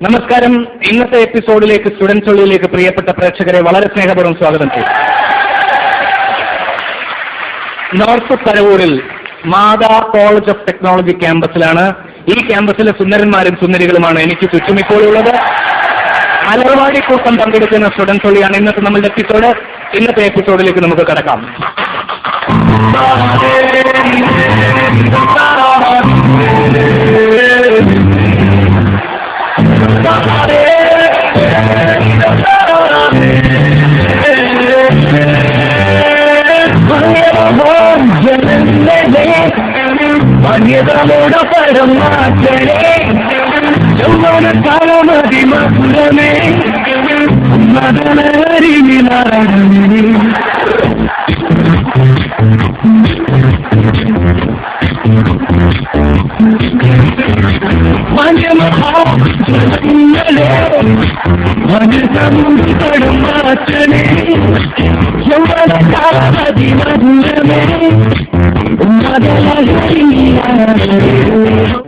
നമസ്കാരം. ഇന്നത്തെ എപ്പിസോഡിലേക്ക് സ്റ്റുഡൻസ് ഒളിയിലേക്ക് പ്രിയപ്പെട്ട പ്രേക്ഷകരെ വളരെ സ്നേഹപൂർവ്വം സ്വാഗതം ചെയ്യും. നോർത്ത് പരവൂരിൽ മാതാ കോളേജ് ഓഫ് ടെക്നോളജി ക്യാമ്പസിലാണ്. ഈ ക്യാമ്പസിലെ സുന്ദരന്മാരും സുന്ദരികളുമാണ് എനിക്ക് ചുറ്റും ഇപ്പോൾ ഉള്ളത്. അലർവാടി കൂട്ടം പങ്കെടുക്കുന്ന സ്റ്റുഡൻസ് ഒളിയാണ് ഇന്നത്തെ നമ്മളുടെ എപ്പിസോഡ്. ഇന്നത്തെ എപ്പിസോഡിലേക്ക് നമുക്ക് കടക്കാം.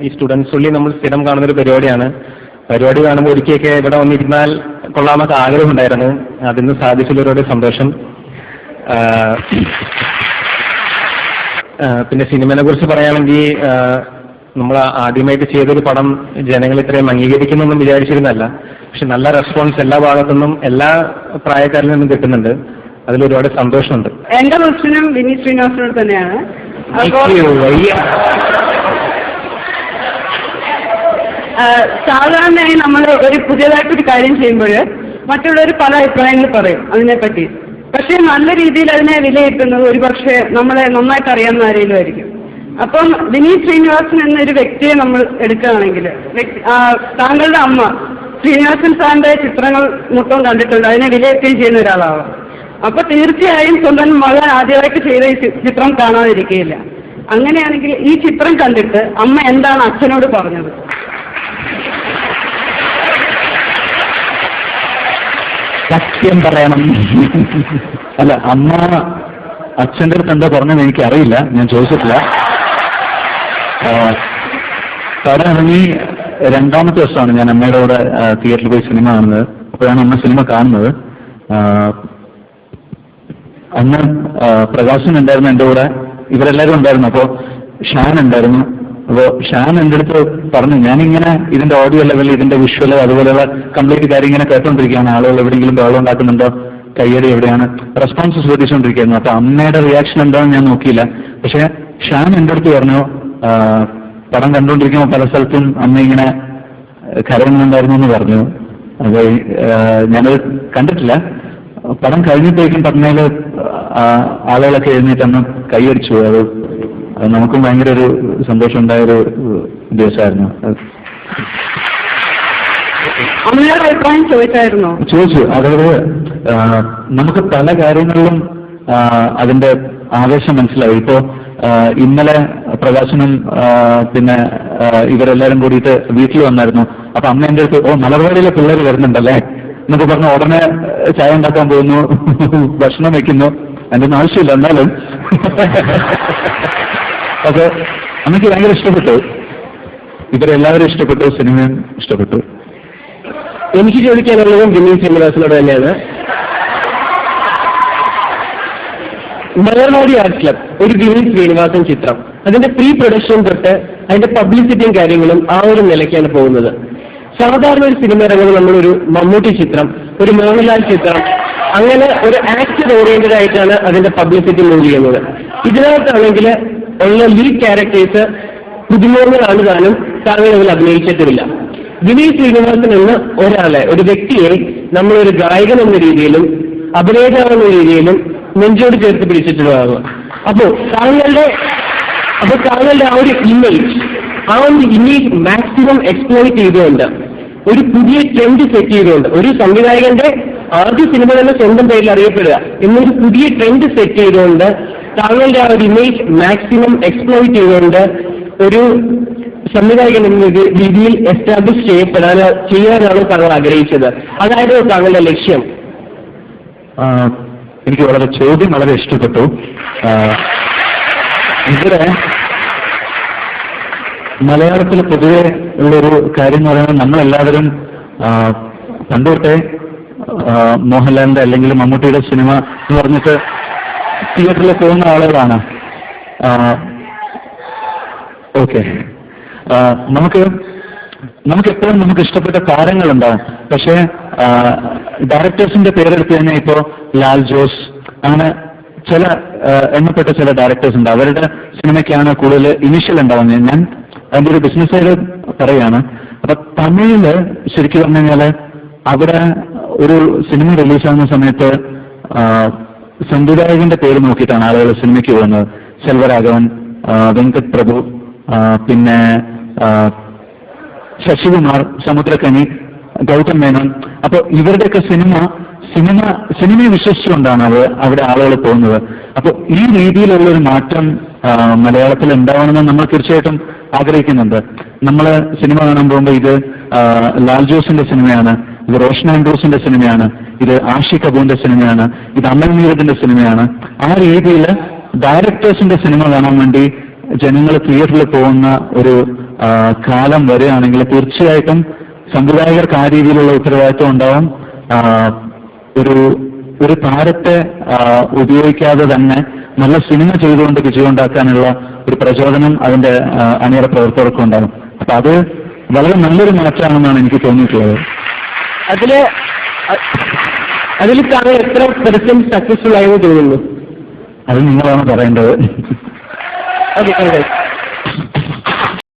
ഈ സ്റ്റുഡൻസ് ഉള്ളി നമ്മൾ സ്ഥിരം കാണുന്നൊരു പരിപാടിയാണ്. പരിപാടി കാണുമ്പോൾ ഒരിക്കലൊക്കെ ഇവിടെ വന്നിരുന്നാൽ കൊള്ളാമെന്നൊക്കെ ആഗ്രഹമുണ്ടായിരുന്നു. അതിന് സാധിച്ചുള്ളവരുടെ സന്തോഷം. പിന്നെ സിനിമയെ കുറിച്ച് പറയുകയാണെങ്കിൽ നമ്മൾ ആദ്യമായിട്ട് ചെയ്തൊരു പടം ജനങ്ങൾ ഇത്രയും അംഗീകരിക്കുന്നൊന്നും വിചാരിച്ചിരുന്നല്ല. പക്ഷെ നല്ല റെസ്പോൺസ് എല്ലാ ഭാഗത്തുനിന്നും എല്ലാ പ്രായക്കാരിൽ നിന്നും കിട്ടുന്നുണ്ട്. അതിലൊരുപാട് സന്തോഷമുണ്ട്. എന്റെ ക്വസ്റ്റ്യനും വിനീത് ശ്രീനിവാസനോട് തന്നെയാണ്. സാധാരണയായി നമ്മൾ ഒരു പുതിയതായിട്ടൊരു കാര്യം ചെയ്യുമ്പോൾ മറ്റുള്ളവർ പല അഭിപ്രായങ്ങൾ പറയും അതിനെപ്പറ്റി. പക്ഷെ നല്ല രീതിയിൽ അതിനെ വിലയിരുത്തുന്നത് ഒരുപക്ഷെ നമ്മളെ നന്നായിട്ട് അറിയാവുന്ന ആരെങ്കിലും ആയിരിക്കും. അപ്പം വിനീത് ശ്രീനിവാസൻ എന്നൊരു വ്യക്തിയെ നമ്മൾ എടുക്കുകയാണെങ്കിൽ, താങ്കളുടെ അമ്മ ശ്രീനിവാസൻ സാറിന്റെ ചിത്രങ്ങൾ മൊത്തം കണ്ടിട്ടുണ്ട്, അതിനെ വിലയിരുത്തുകയും ചെയ്യുന്ന ഒരാളാവാം. അപ്പൊ തീർച്ചയായും സ്വന്തം മകൻ ആദ്യമായിട്ട് ചെയ്ത ഈ ചിത്രം കാണാതിരിക്കുകയില്ല. അങ്ങനെയാണെങ്കിൽ ഈ ചിത്രം കണ്ടിട്ട് അമ്മ എന്താണ് അച്ഛനോട് പറഞ്ഞത്? സത്യം പറയണം. അല്ല, അമ്മ അച്ഛൻ്റെ അടുത്ത് എന്താ പറഞ്ഞതെന്ന് എനിക്ക് അറിയില്ല, ഞാൻ ചോദിച്ചിട്ടില്ല. പടം ഇറങ്ങി രണ്ടാമത്തെ ദിവസമാണ് ഞാൻ അമ്മയുടെ കൂടെ തിയേറ്ററിൽ പോയി സിനിമ കാണുന്നത്. അപ്പോഴാണ് അമ്മ സിനിമ കാണുന്നത്. അന്ന് പ്രകാശൻ ഉണ്ടായിരുന്നു എൻ്റെ കൂടെ, ഇവരെല്ലാവരും ഉണ്ടായിരുന്നു. അപ്പോൾ ഷാൻ ഉണ്ടായിരുന്നു. അപ്പോൾ ഷാൻ എൻ്റെ അടുത്ത് പറഞ്ഞു, ഞാനിങ്ങനെ ഇതിന്റെ ഓഡിയോ ലെവൽ, ഇതിന്റെ വിഷ്വൽ, അതുപോലെയുള്ള കംപ്ലീറ്റ് കാര്യം ഇങ്ങനെ കേട്ടോണ്ടിരിക്കുകയാണ്. ആളുകൾ എവിടെയെങ്കിലും ബഹളം ഉണ്ടാക്കുന്നുണ്ടോ, കയ്യടി എവിടെയാണ്, റെസ്പോൺസ് ശ്രദ്ധിച്ചുകൊണ്ടിരിക്കുകയായിരുന്നു. അപ്പൊ അമ്മയുടെ റിയാക്ഷൻ എന്താണെന്ന് ഞാൻ നോക്കിയില്ല. പക്ഷെ ഷാൻ എൻ്റെ അടുത്ത് പറഞ്ഞു, പടം കണ്ടുകൊണ്ടിരിക്കുമ്പോൾ പല സ്ഥലത്തും അമ്മ ഇങ്ങനെ കരയുന്നുണ്ടായിരുന്നു എന്ന് പറഞ്ഞു. അത് ഞാനത് കണ്ടിട്ടില്ല. പടം കഴിഞ്ഞപ്പോഴേക്കും പറഞ്ഞാല് ആളുകളൊക്കെ എഴുന്നേറ്റന്ന് കൈയടിച്ചു. അത് നമുക്കും ഭയങ്കര ഒരു സന്തോഷം ഉണ്ടായൊരു ദിവസമായിരുന്നു. അമ്മയുടെ അഭിപ്രായം ചോദിച്ചായിരുന്നോ? ചോദിച്ചു. അതായത് നമുക്ക് പല കാര്യങ്ങളിലും അതിന്റെ ആവേശം മനസ്സിലാവും. ഇപ്പോ ഇന്നലെ പ്രകാശനും പിന്നെ ഇവരെല്ലാരും കൂടിയിട്ട് വീട്ടിൽ വന്നായിരുന്നു. അപ്പൊ അമ്മ എൻ്റെ അടുത്ത്, മലർവാടിയിലെ പിള്ളേർ വരുന്നുണ്ടല്ലേ എന്നൊക്കെ പറഞ്ഞ് ഉടനെ ചായ ഉണ്ടാക്കാൻ പോകുന്നു, ഭക്ഷണം വെക്കുന്നു. അതിന്റെ ഒന്നും ആവശ്യമില്ല, എന്നാലും അപ്പൊ അമ്മയ്ക്ക് ഭയങ്കര ഇഷ്ടപ്പെട്ടു. ഇവരെല്ലാവരും ഇഷ്ടപ്പെട്ടു, സിനിമയും ഇഷ്ടപ്പെട്ടു. എനിക്ക് ചോദിക്കാനുള്ളതും വിനീത് ശ്രീനിവാസനോട് തന്നെയാണ്. മലർവാടി ആർട്സ് ക്ലബ് ഒരു വിനീത് ശ്രീനിവാസൻ ചിത്രം, അതിന്റെ പ്രീ പ്രൊഡക്ഷൻ തൊട്ട് അതിന്റെ പബ്ലിസിറ്റിയും കാര്യങ്ങളും ആ ഒരു നിലയ്ക്കാണ് പോകുന്നത്. സാധാരണ ഒരു സിനിമ ഇറങ്ങുമ്പോൾ നമ്മളൊരു മമ്മൂട്ടി ചിത്രം, ഒരു മോഹൻലാൽ ചിത്രം, അങ്ങനെ ഒരു ആക്ടർ ഓറിയന്റഡ് ആയിട്ടാണ് അതിന്റെ പബ്ലിസിറ്റി മൂവ് ചെയ്യുന്നത്. ഇതിനകത്താണെങ്കിൽ ഉള്ള ലീഡ് ക്യാരക്ടേഴ്സ് പുതുമുഖങ്ങളാണ് താനും താങ്കൾ അതിൽ അഭിനയിച്ചിട്ടുമില്ല. വിനീത് ശ്രീനിവാസൻ എന്ന ഒരാളെ, ഒരു വ്യക്തിയെ നമ്മളൊരു ഗായകൻ എന്ന രീതിയിലും അഭിനേതാവ് എന്ന രീതിയിലും നെഞ്ചോട് ചേർത്ത് പിടിച്ചിട്ടുള്ളതാണ്. അപ്പോൾ താങ്കളുടെ ആ ഒരു ഇമേജ് മാക്സിമം എക്സ്പ്ലോയിറ്റ് ചെയ്തുകൊണ്ട്, ഒരു പുതിയ ട്രെൻഡ് സെറ്റ് ചെയ്തുകൊണ്ട്, ഒരു സംവിധായകന്റെ ആദ്യ സിനിമ തന്നെ സ്വന്തം പേരിൽ അറിയപ്പെടുക എന്നൊരു പുതിയ ട്രെൻഡ് സെറ്റ് ചെയ്തുകൊണ്ട് താങ്കളുടെ ആ ഒരു ഇമേജ് മാക്സിമം എക്സ്പ്ലോയിറ്റ് ചെയ്തുകൊണ്ട് ഒരു സംവിധായകൻ എന്ന രീതിയിൽ എസ്റ്റാബ്ലിഷ് ചെയ്യാനാണ് താങ്കൾ ആഗ്രഹിച്ചത്. അതായത് താങ്കളുടെ ലക്ഷ്യം. എനിക്ക് ചോദ്യം വളരെ ഇഷ്ടപ്പെട്ടു. ഇവിടെ മലയാളത്തിൽ പൊതുവെ ഉള്ളൊരു കാര്യം എന്ന് പറയുന്നത് നമ്മളെല്ലാവരും പണ്ടുതൊട്ടേ മോഹൻലാലിന്റെ അല്ലെങ്കിൽ മമ്മൂട്ടിയുടെ സിനിമ എന്ന് പറഞ്ഞിട്ട് തിയേറ്ററിൽ പോകുന്ന ആളുകളാണ്. ഓക്കെ, നമുക്ക് എപ്പോഴും നമുക്ക് ഇഷ്ടപ്പെട്ട താരങ്ങളുണ്ടാവും. പക്ഷേ ഡയറക്ടേഴ്സിന്റെ പേരെടുത്ത് തന്നെ ഇപ്പോ ലാൽ ജോസ് അങ്ങനെ ചില എണ്ണപ്പെട്ട ചില ഡയറക്ടേഴ്സ് ഉണ്ട്. അവരുടെ സിനിമയ്ക്കാണ് കൂടുതൽ ഇനിഷ്യൽ ഉണ്ടാവുന്നത്. ഞാൻ അതിന്റെ ഒരു ബിസിനസ് സൈഡ് പറയുകയാണ്. അപ്പൊ തമിഴില് ശരിക്കും പറഞ്ഞു കഴിഞ്ഞാല് അവിടെ ഒരു സിനിമ റിലീസാകുന്ന സമയത്ത് സംവിധായകന്റെ പേര് നോക്കിയിട്ടാണ് ആളുകൾ സിനിമയ്ക്ക് പോകുന്നത്. സെൽവരാഘവൻ, വെങ്കട് പ്രഭു, പിന്നെ ശശികുമാർ, സമുദ്രകനി, ഗൗതം മേനോൻ. അപ്പൊ ഇവരുടെയൊക്കെ സിനിമയെ വിശ്വസിച്ചുകൊണ്ടാണ് അവിടെ ആളുകൾ പോകുന്നത്. അപ്പൊ ഈ രീതിയിലുള്ള ഒരു മാറ്റം മലയാളത്തിൽ ഉണ്ടാവണമെന്ന് നമ്മൾ തീർച്ചയായിട്ടും ആഗ്രഹിക്കുന്നുണ്ട്. നമ്മൾ സിനിമ കാണാൻ പോകുമ്പോൾ ഇത് ലാൽ ജോസിന്റെ സിനിമയാണ്, ഇത് റോഷൻ ആൻഡ്രൂസിന്റെ സിനിമയാണ്, ഇത് ആഷി കപൂറിന്റെ സിനിമയാണ്, ഇത് അമൽ നീരദിന്റെ സിനിമയാണ്. ആ രീതിയിൽ ഡയറക്ടേഴ്സിന്റെ സിനിമ കാണാൻ വേണ്ടി ജനങ്ങൾ തിയേറ്ററിൽ പോകുന്ന ഒരു കാലം വരികയാണെങ്കിൽ തീർച്ചയായിട്ടും സംവിധായകർക്ക് ആ രീതിയിലുള്ള ഉത്തരവാദിത്വം ഉണ്ടാവും. ഒരു താരത്തെ ഉപയോഗിക്കാതെ തന്നെ നല്ല സിനിമ ചെയ്തുകൊണ്ട് വിജയമുണ്ടാക്കാനുള്ള ഒരു പ്രചോദനം അതിന്റെ അണിയറ പ്രവർത്തകർക്കും ഉണ്ടാകും. അപ്പൊ അത് വളരെ നല്ലൊരു മാറ്റമാണെന്നാണ് എനിക്ക് തോന്നിയിട്ടുള്ളത്. അതിൽ താങ്കൾ എത്ര പെർസെന്റ് സക്സസ്ഫുൾ ആയെന്ന് തോന്നുന്നു? അത് നിങ്ങളാണ് പറയേണ്ടത്. ഓക്കെ.